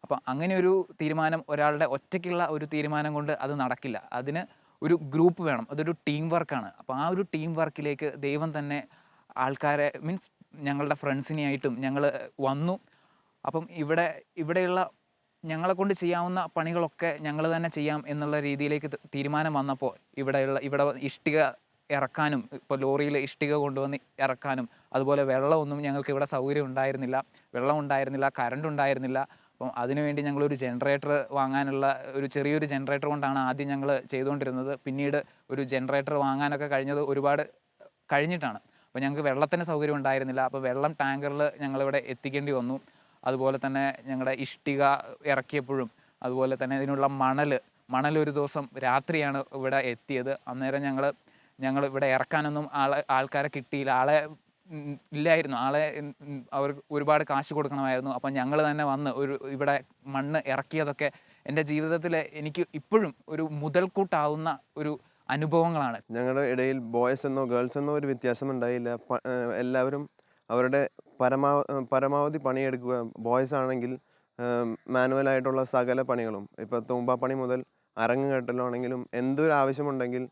അപ്പം അങ്ങനെ ഒരു തീരുമാനം, ഒരാളുടെ ഒറ്റയ്ക്കുള്ള ഒരു തീരുമാനം കൊണ്ട് അത് നടക്കില്ല. അതിന് ഒരു ഗ്രൂപ്പ് വേണം, അതൊരു ടീം വർക്കാണ്. അപ്പോൾ ആ ഒരു ടീം വർക്കിലേക്ക് ദൈവം തന്നെ ആൾക്കാരെ, മീൻസ് ഞങ്ങളുടെ ഫ്രണ്ട്സിനെയായിട്ടും ഞങ്ങൾ വന്നു. അപ്പം ഇവിടെയുള്ള ഞങ്ങളെ കൊണ്ട് ചെയ്യാവുന്ന പണികളൊക്കെ ഞങ്ങൾ തന്നെ ചെയ്യാം എന്നുള്ള രീതിയിലേക്ക് തീരുമാനം വന്നപ്പോൾ ഇവിടെ ഇഷ്ടിക ഇറക്കാനും, ഇപ്പോൾ ലോറിയിൽ ഇഷ്ടിക കൊണ്ടുവന്ന് ഇറക്കാനും, അതുപോലെ വെള്ളമൊന്നും ഞങ്ങൾക്ക് ഇവിടെ സൗകര്യം ഉണ്ടായിരുന്നില്ല, വെള്ളം ഉണ്ടായിരുന്നില്ല, കറണ്ട് ഉണ്ടായിരുന്നില്ല. അപ്പം അതിനുവേണ്ടി ഞങ്ങളൊരു ജനറേറ്റർ വാങ്ങാനുള്ള ഒരു ചെറിയൊരു ജനറേറ്റർ കൊണ്ടാണ് ആദ്യം ഞങ്ങൾ ചെയ്തുകൊണ്ടിരുന്നത്. പിന്നീട് ഒരു ജനറേറ്റർ വാങ്ങാനൊക്കെ കഴിഞ്ഞത് ഒരുപാട് കഴിഞ്ഞിട്ടാണ്. അപ്പോൾ ഞങ്ങൾക്ക് വെള്ളത്തിന് സൗകര്യം ഉണ്ടായിരുന്നില്ല. അപ്പോൾ വെള്ളം ടാങ്കറിൽ ഞങ്ങളിവിടെ എത്തിക്കേണ്ടി വന്നു. അതുപോലെ തന്നെ ഞങ്ങളുടെ ഇഷ്ടിക ഇറക്കിയപ്പോഴും, അതുപോലെ തന്നെ ഇതിനുള്ള മണൽ ഒരു ദിവസം രാത്രിയാണ് ഇവിടെ എത്തിയത്. അന്നേരം ഞങ്ങൾ ഇവിടെ ഇറക്കാനൊന്നും ആൾക്കാരെ കിട്ടിയില്ല, ഇല്ലായിരുന്നു. അവർക്ക് ഒരുപാട് കാശ് കൊടുക്കണമായിരുന്നു. അപ്പം ഞങ്ങൾ തന്നെ വന്ന് ഇവിടെ മണ്ണ് ഇറക്കിയതൊക്കെ എൻ്റെ ജീവിതത്തിൽ എനിക്ക് ഇപ്പോഴും ഒരു മുതൽക്കൂട്ടാവുന്ന ഒരു അനുഭവങ്ങളാണ്.
ഞങ്ങളുടെ ഇടയിൽ ബോയ്സ് എന്നോ ഗേൾസ് എന്നോ ഒരു വ്യത്യാസം ഉണ്ടായില്ല. എല്ലാവരും അവരുടെ പരമാവധി പണിയെടുക്കുക. ബോയ്സ് ആണെങ്കിൽ മാനുവലായിട്ടുള്ള സകല പണികളും, ഇപ്പോൾ തൂമ്പാപ്പണി മുതൽ അരങ്ങ് കെട്ടലാണെങ്കിലും എന്തൊരു ആവശ്യമുണ്ടെങ്കിൽ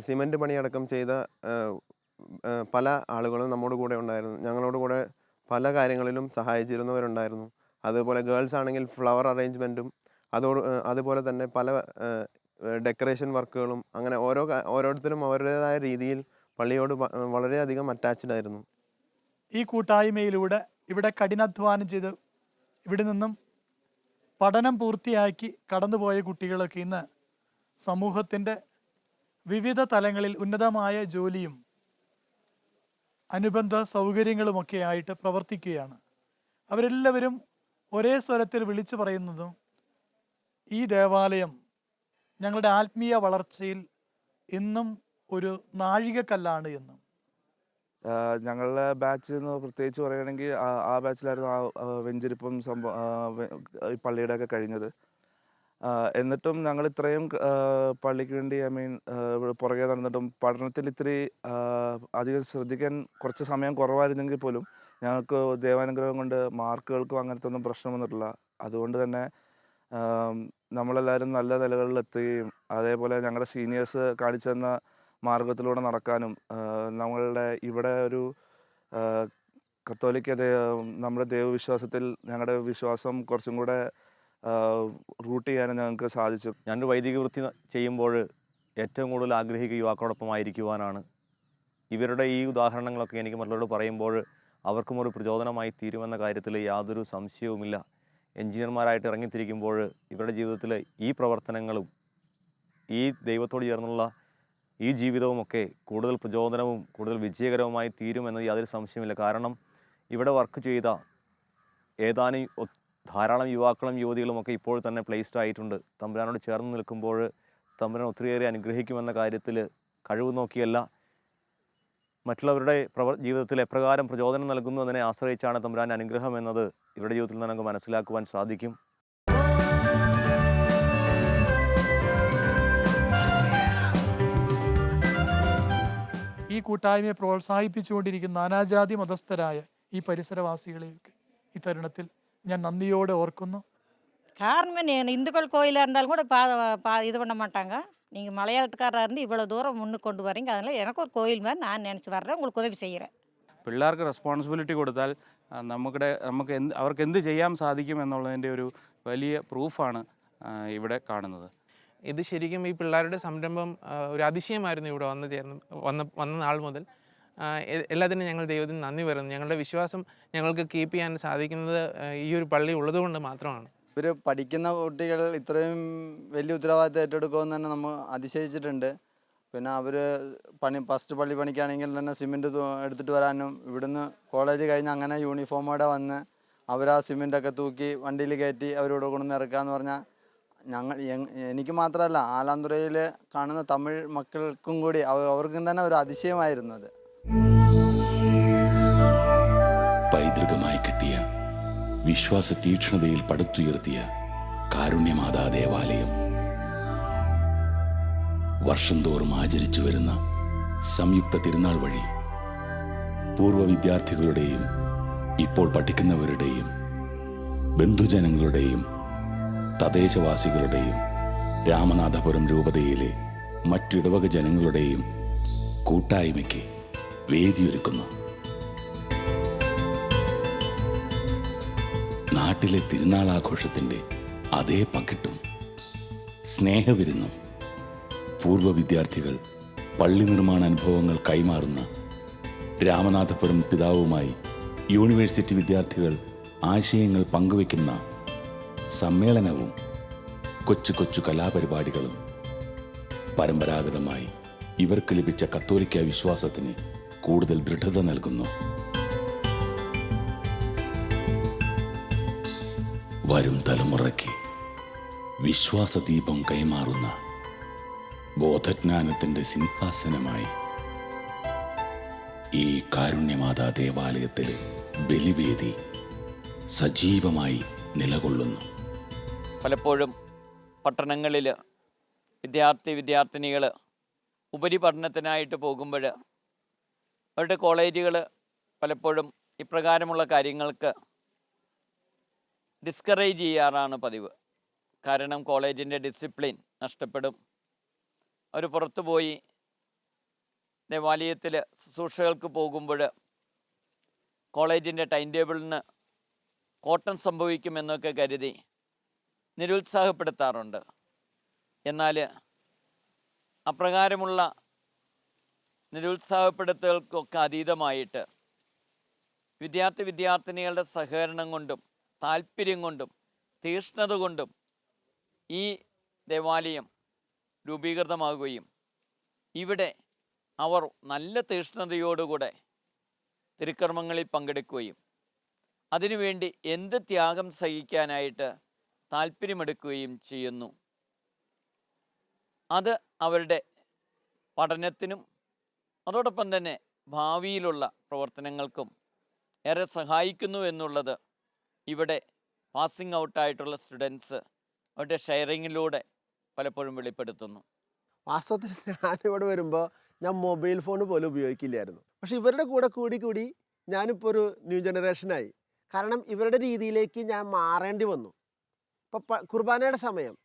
സിമൻറ്റ് പണിയടക്കം ചെയ്ത പല ആളുകളും നമ്മുടെ കൂടെ ഉണ്ടായിരുന്നു. ഞങ്ങളോട് കൂടെ പല കാര്യങ്ങളിലും സഹായിച്ചിരുന്നവരുണ്ടായിരുന്നു. അതുപോലെ ഗേൾസ് ആണെങ്കിൽ ഫ്ലവർ അറേഞ്ച്മെൻറ്റും അതുപോലെ തന്നെ പല ഡെക്കറേഷൻ വർക്കുകളും, അങ്ങനെ ഓരോരുത്തരും അവരുടേതായ രീതിയിൽ പള്ളിയോട് വളരെയധികം അറ്റാച്ച്ഡ് ആയിരുന്നു.
ഈ കൂട്ടായ്മയിലൂടെ ഇവിടെ കഠിനാധ്വാനം ചെയ്ത് ഇവിടെ നിന്നും പഠനം പൂർത്തിയാക്കി കടന്നുപോയ കുട്ടികളൊക്കെ ഇന്ന് സമൂഹത്തിൻ്റെ വിവിധ തലങ്ങളിൽ ഉന്നതമായ ജോലിയും അനുബന്ധ സൗകര്യങ്ങളുമൊക്കെ ആയിട്ട് പ്രവർത്തിക്കുകയാണ്. അവരെല്ലാവരും ഒരേ സ്വരത്തിൽ വിളിച്ചു പറയുന്നതും ഈ ദേവാലയം ഞങ്ങളുടെ ആത്മീയ വളർച്ചയിൽ ഇന്നും ഒരു നാഴികക്കല്ലാണ് എന്നും.
ഞങ്ങളുടെ ബാച്ചിൽ നിന്ന് പ്രത്യേകിച്ച് പറയുകയാണെങ്കിൽ ആ ബാച്ചിലായിരുന്നു വെഞ്ചരിപ്പും ഈ പള്ളിയുടെയൊക്കെ കഴിഞ്ഞത്. എന്നിട്ടും ഞങ്ങൾ ഇത്രയും പള്ളിക്ക് വേണ്ടി പുറകെ നടന്നിട്ടും പഠനത്തിൽ ഇത്തിരി അധികം ശ്രദ്ധിക്കാൻ കുറച്ച് സമയം കുറവായിരുന്നെങ്കിൽ പോലും ഞങ്ങൾക്ക് ദൈവാനുഗ്രഹം കൊണ്ട് മാർക്കുകൾക്കും അങ്ങനത്തെ ഒന്നും പ്രശ്നം വന്നിട്ടില്ല. അതുകൊണ്ട് തന്നെ നമ്മളെല്ലാവരും നല്ല നിലകളിലെത്തുകയും അതേപോലെ ഞങ്ങളുടെ സീനിയേഴ്സ് കാണിച്ചു തന്ന മാർഗത്തിലൂടെ നടക്കാനും നമ്മളുടെ ഇവിടെ ഒരു കത്തോലിക്ക നമ്മുടെ ദൈവവിശ്വാസത്തിൽ ഞങ്ങളുടെ വിശ്വാസം കുറച്ചും കൂടെ റൂട്ട് ചെയ്യാനും ഞങ്ങൾക്ക് സാധിച്ചു.
ഞാനൊരു വൈദിക വൃത്തി ചെയ്യുമ്പോൾ ഏറ്റവും കൂടുതൽ ആഗ്രഹിക്കുക യുവാക്കളോടൊപ്പമായിരിക്കുവാനാണ്. ഇവരുടെ ഈ ഉദാഹരണങ്ങളൊക്കെ എനിക്ക് മറ്റുള്ളവരോട് പറയുമ്പോൾ അവർക്കും ഒരു പ്രചോദനമായി തീരുമെന്ന കാര്യത്തിൽ യാതൊരു സംശയവുമില്ല. എൻജിനീയർമാരായിട്ട് ഇറങ്ങിത്തിരിക്കുമ്പോൾ ഇവരുടെ ജീവിതത്തിൽ ഈ പ്രവർത്തനങ്ങളും ഈ ദൈവത്തോട് ചേർന്നുള്ള ഈ ജീവിതവുമൊക്കെ കൂടുതൽ പ്രചോദനവും കൂടുതൽ വിജയകരവുമായി തീരുമെന്ന് യാതൊരു സംശയമില്ല. കാരണം ഇവിടെ വർക്ക് ചെയ്ത ധാരാളം യുവാക്കളും യുവതികളുമൊക്കെ ഇപ്പോൾ തന്നെ പ്ലേസ്ഡ് ആയിട്ടുണ്ട്. തമ്പുരാനോട് ചേർന്ന് നിൽക്കുമ്പോൾ തമ്പുരാൻ ഒത്തിരിയേറെ അനുഗ്രഹിക്കുമെന്ന കാര്യത്തിൽ കഴിവ് നോക്കിയല്ല, മറ്റുള്ളവരുടെ ജീവിതത്തിൽ എപ്രകാരം പ്രചോദനം നൽകുന്നു എന്നതിനെ ആശ്രയിച്ചാണ് തമ്പുരാൻ്റെ അനുഗ്രഹം എന്നത് ഇവരുടെ ജീവിതത്തിൽ നിന്ന് നമുക്ക് മനസ്സിലാക്കുവാൻ സാധിക്കും.
ഈ കൂട്ടായ്മയെ പ്രോത്സാഹിപ്പിച്ചുകൊണ്ടിരിക്കുന്ന നാനാജാതി മതസ്ഥരായ ഈ പരിസരവാസികളെയൊക്കെ ഈ തരുണത്തിൽ ഞാൻ நன்றியோடு ஓர்க்குன்னு.
காரணம் இந்துக்கள் கோயிலாக இருந்தாலும் கூட இது பண்ண மாட்டாங்க. நீங்கள் மலையாளத்துக்காரராக இருந்து இவ்வளோ தூரம் முன்னுக்கு கொண்டு வரீங்க, அதனால் எனக்கு ஒரு கோயில் மாதிரி நான் நினச்சி வர்றேன், உங்களுக்கு உதவி செய்கிறேன்.
പിള്ളേർക്ക് റെസ്പോൺസിബിലിറ്റി കൊടുത്താൽ അവർക്ക് എന്ത് ചെയ്യാൻ സാധിക്കും എന്നുള്ളതിൻ്റെ ഒരു വലിയ പ്രൂഫാണ് ഇവിടെ കാണുന്നത്.
ഇത് ശരിക്കും ഈ പിള്ളേരുടെ സംരംഭം ഒരു അതിശയമായിരുന്നു. ഇവിടെ വന്ന നാൾ മുതൽ എല്ലാത്തിനും ഞങ്ങൾ ദൈവത്തിന് നന്ദി പറയുന്നു. ഞങ്ങളുടെ വിശ്വാസം ഞങ്ങൾക്ക് കീപ്പ് ചെയ്യാൻ സാധിക്കുന്നത് ഈ ഒരു പള്ളി ഉള്ളതുകൊണ്ട് മാത്രമാണ്.
ഇവർ പഠിക്കുന്ന കുട്ടികൾ ഇത്രയും വലിയ ഉത്തരവാദിത്തം ഏറ്റെടുക്കുമെന്ന് തന്നെ നമ്മൾ അതിശയിച്ചിട്ടുണ്ട്. പിന്നെ അവർ ഫസ്റ്റ് പള്ളി പണിക്കാണെങ്കിൽ തന്നെ സിമെൻറ്റ് എടുത്തിട്ട് വരാനും ഇവിടുന്ന് കോളേജ് കഴിഞ്ഞ് അങ്ങനെ യൂണിഫോമോടെ വന്ന് അവർ ആ സിമെൻറ്റൊക്കെ തൂക്കി വണ്ടിയിൽ കയറ്റി അവരോട് കൊണ്ടുവന്ന് ഇറക്കാമെന്ന് പറഞ്ഞാൽ എനിക്ക് മാത്രമല്ല ആലാന്തുറയിൽ കാണുന്ന തമിഴ് മക്കൾക്കും കൂടി അവർക്കും തന്നെ ഒരു അതിശയമായിരുന്നത്.
പൈതൃകമായി കിട്ടിയ വിശ്വാസ തീക്ഷ്ണതയിൽ പടുത്തുയർത്തിയ കാരുണ്യമാതാ ദേവാലയം വർഷം തോറും ആചരിച്ചു വരുന്ന സംയുക്ത തിരുനാൾ വഴി പൂർവ്വ വിദ്യാർത്ഥികളുടെയും ഇപ്പോൾ പഠിക്കുന്നവരുടെയും ബന്ധുജനങ്ങളുടെയും തദ്ദേശവാസികളുടെയും രാമനാഥപുരം രൂപതയിലെ മറ്റിടവക ജനങ്ങളുടെയും കൂട്ടായ്മയ്ക്ക് വേദിയൊരുക്കുന്നു. നാട്ടിലെ തിരുനാളാഘോഷത്തിൻ്റെ അതേ പകിട്ടും സ്നേഹവിരുന്നും പൂർവ്വ വിദ്യാർത്ഥികൾ പള്ളി നിർമ്മാണ അനുഭവങ്ങൾ കൈമാറുന്ന രാമനാഥപുരം പിതാവുമായി യൂണിവേഴ്സിറ്റി വിദ്യാർത്ഥികൾ ആശയങ്ങൾ പങ്കുവയ്ക്കുന്ന സമ്മേളനവും കൊച്ചു കൊച്ചു കലാപരിപാടികളും പരമ്പരാഗതമായി ഇവർക്ക് ലഭിച്ച കത്തോലിക്ക വിശ്വാസത്തിന് കൂടുതൽ ദൃഢത നൽകുന്നു. വരും തലമുറയ്ക്ക് വിശ്വാസദീപം കൈമാറുന്ന ബോധജ്ഞാനത്തിൻ്റെ സിംഹാസനമായി ഈ കാരുണ്യമാതാ ദേവാലയത്തിലെ ബലിവേദി സജീവമായി നിലകൊള്ളുന്നു.
പലപ്പോഴും പട്ടണങ്ങളിൽ വിദ്യാർത്ഥിനികൾ ഉപരിപഠനത്തിനായിട്ട് പോകുമ്പോൾ അവരുടെ കോളേജുകൾ പലപ്പോഴും ഇപ്രകാരമുള്ള കാര്യങ്ങൾക്ക് ഡിസ്കറേജ് ചെയ്യാറാണ് പതിവ്. കാരണം കോളേജിൻ്റെ ഡിസിപ്ലിൻ നഷ്ടപ്പെടും. അവർ പുറത്തു പോയി ദേവാലയത്തിൽ ശുശ്രൂഷകൾക്ക് പോകുമ്പോൾ കോളേജിൻ്റെ ടൈം ടേബിളിന് കോട്ടം സംഭവിക്കുമെന്നൊക്കെ കരുതി നിരുത്സാഹപ്പെടുത്താറുണ്ട്. എന്നാൽ അപ്രകാരമുള്ള നിരുത്സാഹപ്പെടുത്തലുകൾക്കൊക്കെ അതീതമായിട്ട് വിദ്യാർത്ഥിനികളുടെ സഹകരണം കൊണ്ടും താല്പര്യം കൊണ്ടും തീഷ്ണത കൊണ്ടും ഈ ദേവാലയം രൂപീകൃതമാകുകയും ഇവിടെ അവർ നല്ല തീഷ്ണതയോടുകൂടെ തിരുക്കർമ്മങ്ങളിൽ പങ്കെടുക്കുകയും അതിനുവേണ്ടി എന്ത് ത്യാഗം സഹിക്കാനായിട്ട് താല്പര്യമെടുക്കുകയും ചെയ്യുന്നു. അത് അവരുടെ പഠനത്തിനും അതോടൊപ്പം തന്നെ ഭാവിയിലുള്ള പ്രവർത്തനങ്ങൾക്കും ഏറെ സഹായിക്കുന്നു എന്നുള്ളത് ഇവിടെ പാസിംഗ് ഔട്ടായിട്ടുള്ള സ്റ്റുഡൻസ് അവരുടെ ഷെയറിങ്ങിലൂടെ പലപ്പോഴും വെളിപ്പെടുത്തുന്നു.
വാസ്തവത്തിൽ ഞാനിവിടെ വരുമ്പോൾ ഞാൻ മൊബൈൽ ഫോൺ പോലും ഉപയോഗിക്കില്ലായിരുന്നു. പക്ഷെ ഇവരുടെ കൂടെ കൂടി ഞാനിപ്പോൾ ഒരു ന്യൂ ജനറേഷനായി. കാരണം ഇവരുടെ രീതിയിലേക്ക് ഞാൻ മാറേണ്ടി വന്നു. ഇപ്പോൾ കുർബാനയുടെ സമയം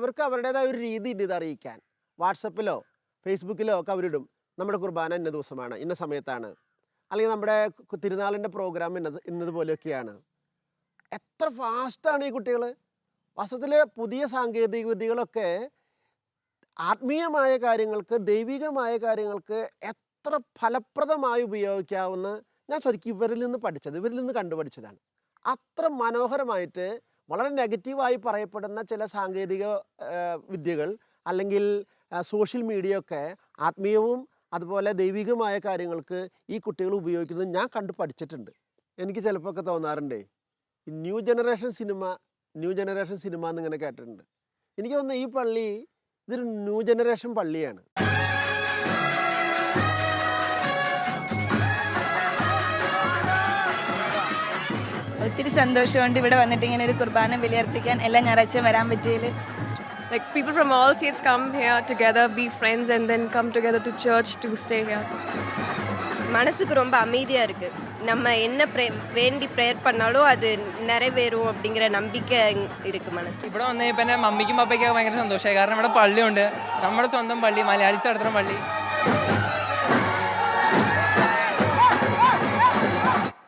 അവർക്ക് അവരുടേതായ ഒരു രീതി ഉണ്ട് ഇത് അറിയിക്കാൻ. വാട്സപ്പിലോ ഫേസ്ബുക്കിലോ ഒക്കെ അവരിടും, നമ്മുടെ കുർബാന ഇന്ന ദിവസമാണ്, ഇന്ന സമയത്താണ്, അല്ലെങ്കിൽ നമ്മുടെ തിരുനാളിൻ്റെ പ്രോഗ്രാം ഇന്നതുപോലെയൊക്കെയാണ്. എത്ര ഫാസ്റ്റാണ് ഈ കുട്ടികൾ! വാസ്തവത്തിൽ പുതിയ സാങ്കേതിക വിദ്യകളൊക്കെ ആത്മീയമായ കാര്യങ്ങൾക്ക്, ദൈവികമായ കാര്യങ്ങൾക്ക് എത്ര ഫലപ്രദമായി ഉപയോഗിക്കാവുന്ന ഞാൻ ശരിക്കും ഇവരിൽ നിന്ന് കണ്ടുപഠിച്ചതാണ്. അത്ര മനോഹരമായിട്ട് വളരെ നെഗറ്റീവായി പറയപ്പെടുന്ന ചില സാങ്കേതിക വിദ്യകൾ അല്ലെങ്കിൽ സോഷ്യൽ മീഡിയ ഒക്കെ ആത്മീയവും അതുപോലെ ദൈവികമായ കാര്യങ്ങൾക്ക് ഈ കുട്ടികൾ ഉപയോഗിക്കുന്നത് ഞാൻ കണ്ടു പഠിച്ചിട്ടുണ്ട്. എനിക്ക് ചിലപ്പോൾ ഒക്കെ തോന്നാറുണ്ടേ, ഈ ന്യൂ ജനറേഷൻ സിനിമ എന്നിങ്ങനെ കേട്ടിട്ടുണ്ട്. എനിക്ക് തോന്നുന്നു ഈ പള്ളി ഇതൊരു ന്യൂ ജനറേഷൻ പള്ളിയാണ്.
ഒത്തിരി സന്തോഷമുണ്ട് ഇവിടെ വന്നിട്ട് ഇങ്ങനെ ഒരു കുർബാന ബലിയർപ്പിക്കാൻ എല്ലാ ഞായറാഴ്ചയും വരാൻ പറ്റിയതിൽ.
Like people from all states come here together, be friends and then come together to church to stay here.
மனசுக்கு ரொம்ப அமைதியாக இருக்குது. நம்ம என்ன வேண்டி ப்ரேயர் பண்ணாலும் அது நிறைவேறும் அப்படிங்கிற நம்பிக்கை இருக்குது മനസ്സിൽ.
ഇവിടെ വന്നപ്പോൾ പിന്നെ മമ്മിക്കും പപ്പയ്ക്കും ഭയങ്കര സന്തോഷമായി. കാരണം ഇവിടെ പള്ളിയുണ്ട്, നമ്മുടെ സ്വന്തം പള്ളി, മലയാളീസ് നടത്തുന്ന പള്ളി.